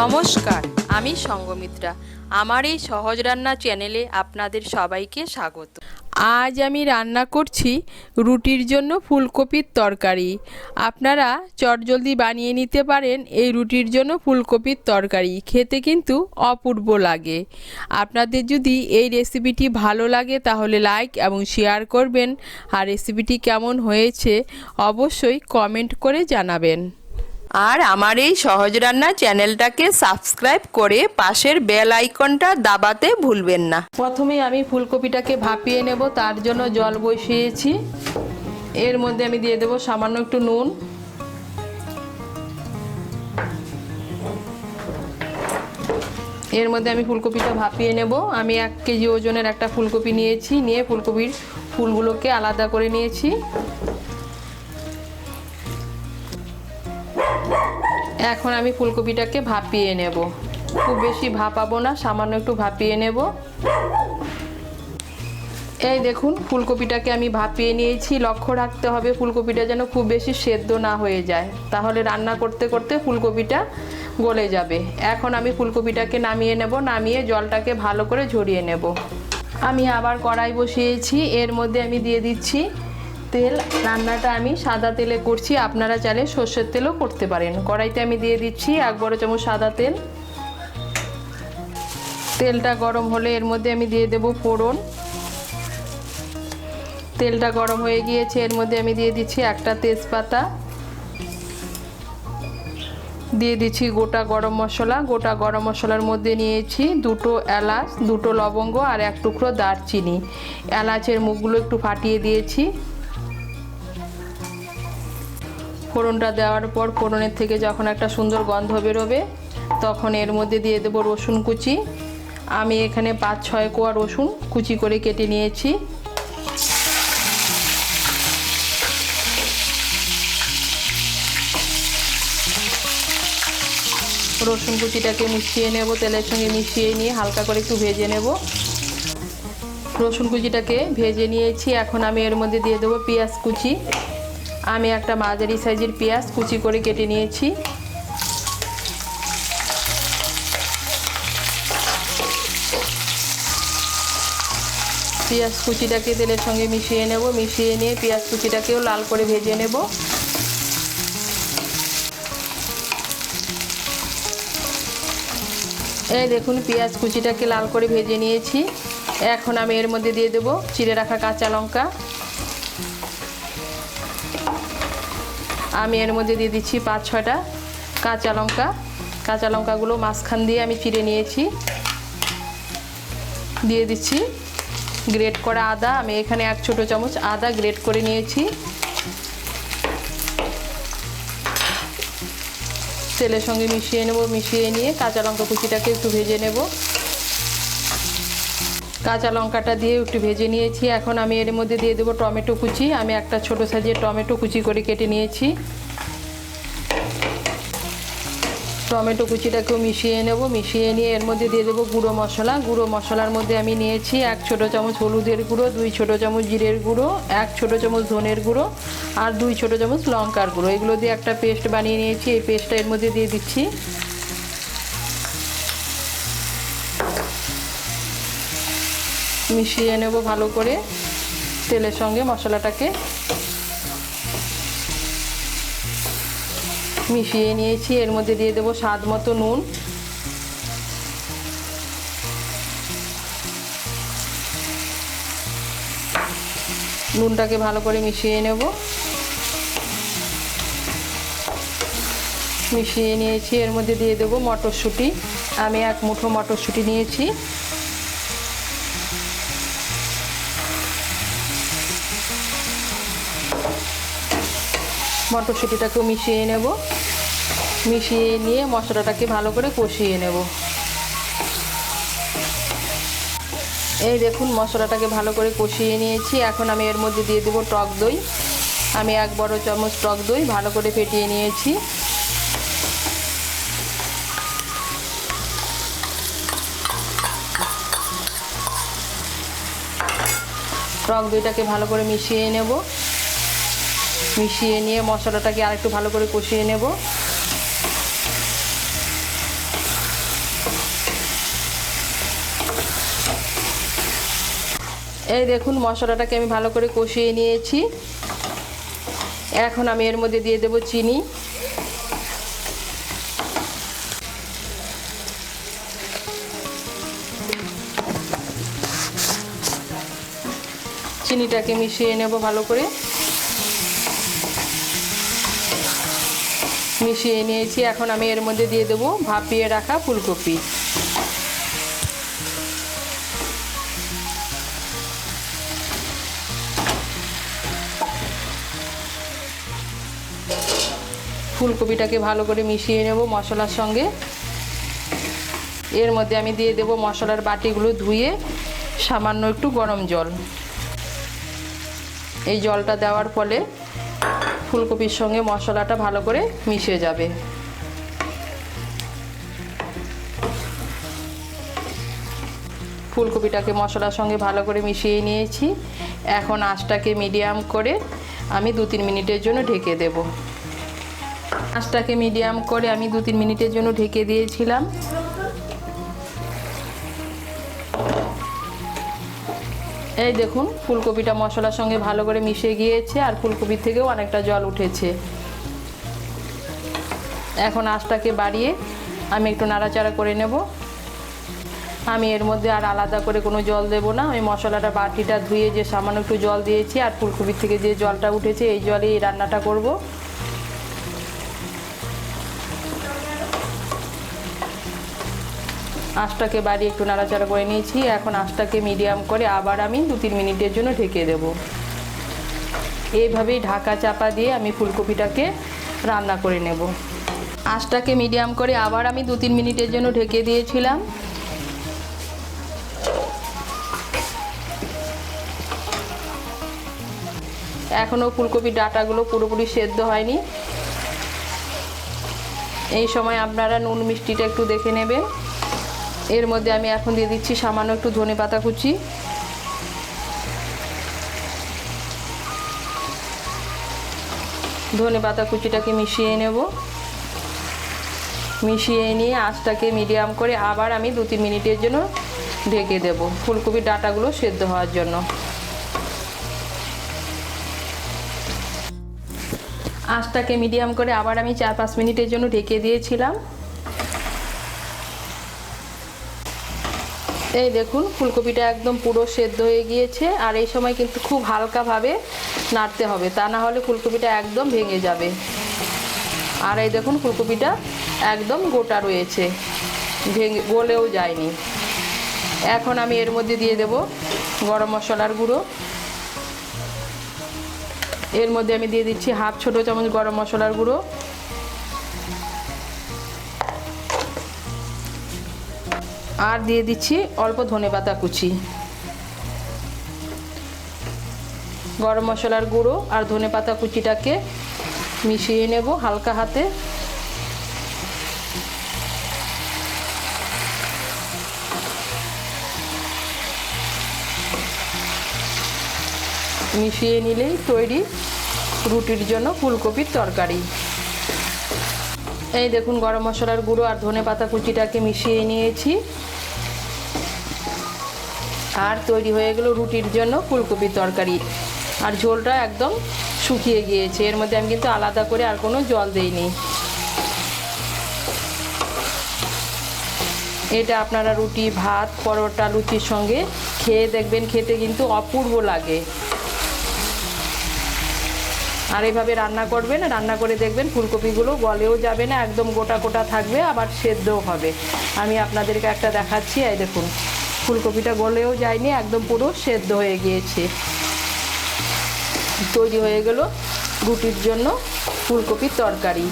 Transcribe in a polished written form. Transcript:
নমস্কার, আমি সঙ্গমিত্রা। আমার এই সহজ রান্না চ্যানেলে আপনাদের সবাইকে স্বাগত। আজ আমি রান্না করছি রুটির জন্য ফুলকপির তরকারি। আপনারা চটজলদি বানিয়ে নিতে পারেন এই রুটির জন্য ফুলকপির তরকারি, খেতে কিন্তু অপূর্ব লাগে। আপনাদের যদি এই রেসিপিটি ভালো লাগে তাহলে লাইক এবং শেয়ার করবেন, আর রেসিপিটি কেমন হয়েছে অবশ্যই কমেন্ট করে জানাবেন। আর আমার এই সহজ রান্না চ্যানেলটাকে সাবস্ক্রাইব করে পাশের বেল আইকনটা দাবাতে ভুলবেন না। প্রথমে আমি ফুলকপিটাকে ভাপিয়ে নেব, তার জন্য জল বসিয়েছি। এর মধ্যে আমি দিয়ে দেব সামান্য একটু নুন, এর মধ্যে আমি ফুলকপিটা ভাপিয়ে নেব। আমি 1 কেজি ওজনের একটা ফুলকপি নিয়েছি, নিয়ে ফুলকপির ফুলগুলোকে আলাদা করে নিয়েছি। এখন আমি ফুলকপিটাকে ভাপিয়ে নেব, খুব বেশি ভাপাবো না, সামান্য একটু ভাপিয়ে নেব। এই দেখুন ফুলকপিটাকে আমি ভাপিয়ে নিয়েছি। লক্ষ্য রাখতে হবে ফুলকপিটা যেন খুব বেশি সেদ্ধ না হয়ে যায়, তাহলে রান্না করতে করতে ফুলকপিটা গলে যাবে। এখন আমি ফুলকপিটাকে নামিয়ে নেব, নামিয়ে জলটাকে ভালো করে ঝরিয়ে নেব। আমি আবার কড়াই বসিয়েছি, এর মধ্যে আমি দিয়ে দিচ্ছি তেল। রান্নাটা আমি সাদা তেলে করছি, আপনারা চাইলে সর্ষের তেলও করতে পারেন। কড়াইতে আমি দিয়ে দিচ্ছি 1 বড় চামচ সাদা তেল। তেলটা গরম হলে এর মধ্যে আমি দিয়ে দেব ফোড়ন। তেলটা গরম হয়ে গিয়েছে, এর মধ্যে আমি দিয়ে দিচ্ছি একটা তেজপাতা, দিয়ে দিচ্ছি গোটা গরম মশলা। গোটা গরম মশলার মধ্যে নিয়েছি 2টো এলাচ, 2টো লবঙ্গ আর 1 টুকরো দারচিনি। এলাচের মুখগুলো একটু ফাটিয়ে দিয়েছি। ফোড়নটা দেওয়ার পর ফোড়নের থেকে যখন একটা সুন্দর গন্ধ বেরোবে তখন এর মধ্যে দিয়ে দেব রসুন কুচি। আমি এখানে 5-6 কোয়া রসুন কুচি করে কেটে নিয়েছি। রসুন কুচিটাকে মিশিয়ে নেব, তেলের সঙ্গে মিশিয়ে নিয়ে হালকা করে একটু ভেজে নেব। রসুন কুচিটাকে ভেজে নিয়েছি। এখন আমি এর মধ্যে দিয়ে দেবো পেঁয়াজ কুচি। আমি একটা মাঝারি সাইজের পেঁয়াজ কুচি করে কেটে নিয়েছি। পেঁয়াজ কুচিটাকে তেলের সঙ্গে মিশিয়ে নেব, মিশিয়ে নিয়ে পেঁয়াজ কুচিটাকেও লাল করে ভেজে নেব। এই দেখুন পেঁয়াজ কুচিটাকে লাল করে ভেজে নিয়েছি। এখন আমি এর মধ্যে দিয়ে দেব চিড়ে রাখা কাঁচা লঙ্কা। আমি এর মধ্যে দিয়ে দিচ্ছি 5-6টা কাঁচা লঙ্কা। কাঁচা লঙ্কাগুলো মাঝখান দিয়ে আমি চিড়ে নিয়েছি। দিয়ে দিচ্ছি গ্রেট করা আদা। আমি এখানে 1 ছোট চামচ আদা গ্রেট করে নিয়েছি। তেলের সঙ্গে মিশিয়ে নেব, মিশিয়ে নিয়ে কাঁচা লঙ্কা কুচিটাকে একটু ভেজে নেব। কাঁচা লঙ্কাটা দিয়ে একটু ভেজে নিয়েছি। এখন আমি এর মধ্যে দিয়ে দেবো টমেটো কুচি। আমি একটা ছোট সাইজের টমেটো কুচি করে কেটে নিয়েছি। টমেটো কুচিটাকেও মিশিয়ে নেব, মিশিয়ে নিয়ে এর মধ্যে দিয়ে দেবো গুঁড়ো মশলা। গুঁড়ো মশলার মধ্যে আমি নিয়েছি 1 ছোট চামচ হলুদের গুঁড়ো, 2 ছোট চামচ জিরের গুঁড়ো, 1 ছোট চামচ ধনের গুঁড়ো আর 2 ছোট চামচ লঙ্কার গুঁড়ো। এগুলো দিয়ে একটা পেস্ট বানিয়ে নিয়েছি। এই পেস্টটা এর মধ্যে দিয়ে দিচ্ছি। মিশিয়ে নেব ভালো করে তেলের সঙ্গে মশলাটাকে মিশিয়ে নিয়েছি। এর মধ্যে দিয়ে দেব স্বাদ মতো নুন। নুনটাকে ভালো করে মিশিয়ে নেব। মিশিয়ে নিয়েছি। এর মধ্যে দিয়ে দেব মটরশুঁটি। আমি 1 মুঠো মটরশুঁটি নিয়েছি। মটরশুঁটিটাকেও মিশিয়ে নেব, মিশিয়ে নিয়ে মশলাটাকে ভালো করে কষিয়ে নেব। এই দেখুন মশলাটাকে ভালো করে কষিয়ে নিয়েছি। এখন আমি এর মধ্যে দিয়ে দেব টক দই। আমি 1 বড় চামচ টক দই ভালো করে ফেটিয়ে নিয়েছি। টক দইটাকে ভালো করে মিশিয়ে নেব। মিশিয়ে নিয়ে মশলাটাকে আরেকটু ভালো করে কষিয়ে নেব। এই দেখুন মশলাটাকে আমি ভালো করে কষিয়ে নিয়েছি। এখন আমি এর মধ্যে দিয়ে দেব চিনি। চিনিটাকে মিশিয়ে নেব ভালো করে। মিশিয়ে নিয়েছি। এখন আমি এর মধ্যে দিয়ে দেব ভাপিয়ে রাখা ফুলকপি। ফুলকপিটাকে ভালো করে মিশিয়ে নেব মশলার সঙ্গে। এর মধ্যে আমি দিয়ে দেব মশলার বাটিগুলো ধুয়ে সামান্য একটু গরম জল। এই জলটা দেওয়ার ফলে ফুলকপির সঙ্গে মশলাটা ভালো করে মিশে যাবে। ফুলকপিটাকে মশলার সঙ্গে ভালো করে মিশিয়ে নিয়েছি। এখন আঁচটাকে মিডিয়াম করে আমি 2-3 মিনিটের জন্য ঢেকে দেব। আঁচটাকে মিডিয়াম করে আমি 2-3 মিনিটের জন্য ঢেকে দিয়েছিলাম। এই দেখুন ফুলকপিটা মশলার সঙ্গে ভালো করে মিশে গিয়েছে আর ফুলকপির থেকেও অনেকটা জল উঠেছে। এখন আঁচটাকে বাড়িয়ে আমি একটু নাড়াচাড়া করে নেব। আমি এর মধ্যে আর আলাদা করে কোনো জল দেব না। আমি মশলাটা বাটিটা ধুয়ে যে সামান্য একটু জল দিয়েছি আর ফুলকপির থেকে যে জলটা উঠেছে এই জলেই এই রান্নাটা করব। আঁচটাকে বাড়িয়ে একটু নাড়াচাড়া করে নিয়েছি। এখন আঁচটাকে মিডিয়াম করে আবার আমি 2-3 মিনিটের জন্য ঢেকে দেব। এইভাবেই ঢাকা চাপা দিয়ে আমি ফুলকপিটাকে রান্না করে নেব। আঁচটাকে মিডিয়াম করে আবার আমি 2-3 মিনিটের জন্য ঢেকে দিয়েছিলাম। এখনও ফুলকপির ডাঁটাগুলো পুরোপুরি সেদ্ধ হয়নি। এই সময় আপনারা নুন মিষ্টিটা একটু দেখে নেবেন। এর মধ্যে আমি এখন দিয়ে দিচ্ছি সামান্য একটু ধনেপাতা কুচি। ধনেপাতা কুচিটাকে মিশিয়ে নেব। মিশিয়ে নিয়ে আঁচটাকে মিডিয়াম করে আবার আমি 2-3 মিনিটের জন্য ঢেকে দেব ফুলকপির ডাঁটাগুলো সেদ্ধ হওয়ার জন্য। আঁচটাকে মিডিয়াম করে আবার আমি 4-5 মিনিটের জন্য ঢেকে দিয়েছিলাম। এই দেখুন ফুলকপিটা একদম পুরো সেদ্ধ হয়ে গিয়েছে আর এই সময় কিন্তু খুব হালকাভাবে নাড়তে হবে, তা না হলে ফুলকপিটা একদম ভেঙে যাবে। আর এই দেখুন ফুলকপিটা একদম গোটা রয়েছে, গলেও যায়নি। এখন আমি এর মধ্যে দিয়ে দেব গরম মশলার গুঁড়ো। এর মধ্যে আমি দিয়ে দিচ্ছি 1/2 ছোট চামচ গরম মশলার গুঁড়ো। আর দিয়ে দিচ্ছি অল্প ধনেপাতা কুচি। গরম মশলার গুঁড়ো আর ধনেপাতা কুচিটাকে মিশিয়ে নেব হালকা হাতে। মিশিয়ে নিলেই তৈরি রুটির জন্য ফুলকপির তরকারি। এই দেখুন গরম মশলার গুঁড়ো আর ধনেপাতা কুচিটাকে মিশিয়ে নিয়েছি আর তৈরি হয়ে গেল রুটির জন্য ফুলকপির তরকারি। আর ঝোলটা একদম শুকিয়ে গিয়েছে। এর মধ্যে আমি কিন্তু আলাদা করে আর কোনো জল দেইনি। এটা আপনারা রুটি, ভাত, পরোটা, লুচির সঙ্গে খেয়ে দেখবেন, খেতে কিন্তু অপূর্ব লাগে। আর এইভাবে রান্না করবেন, রান্না করে দেখবেন ফুলকপিগুলো গলেও যাবে না, একদম গোটা গোটা থাকবে, আবার সেদ্ধও হবে। আমি আপনাদেরকে একটা দেখাচ্ছি। এই দেখুন ফুলকপিটা গলেও যায়নি, একদম পুরো সেদ্ধ হয়ে গিয়েছে। তৈরি হয়ে গেল রুটির জন্য ফুলকপির তরকারি।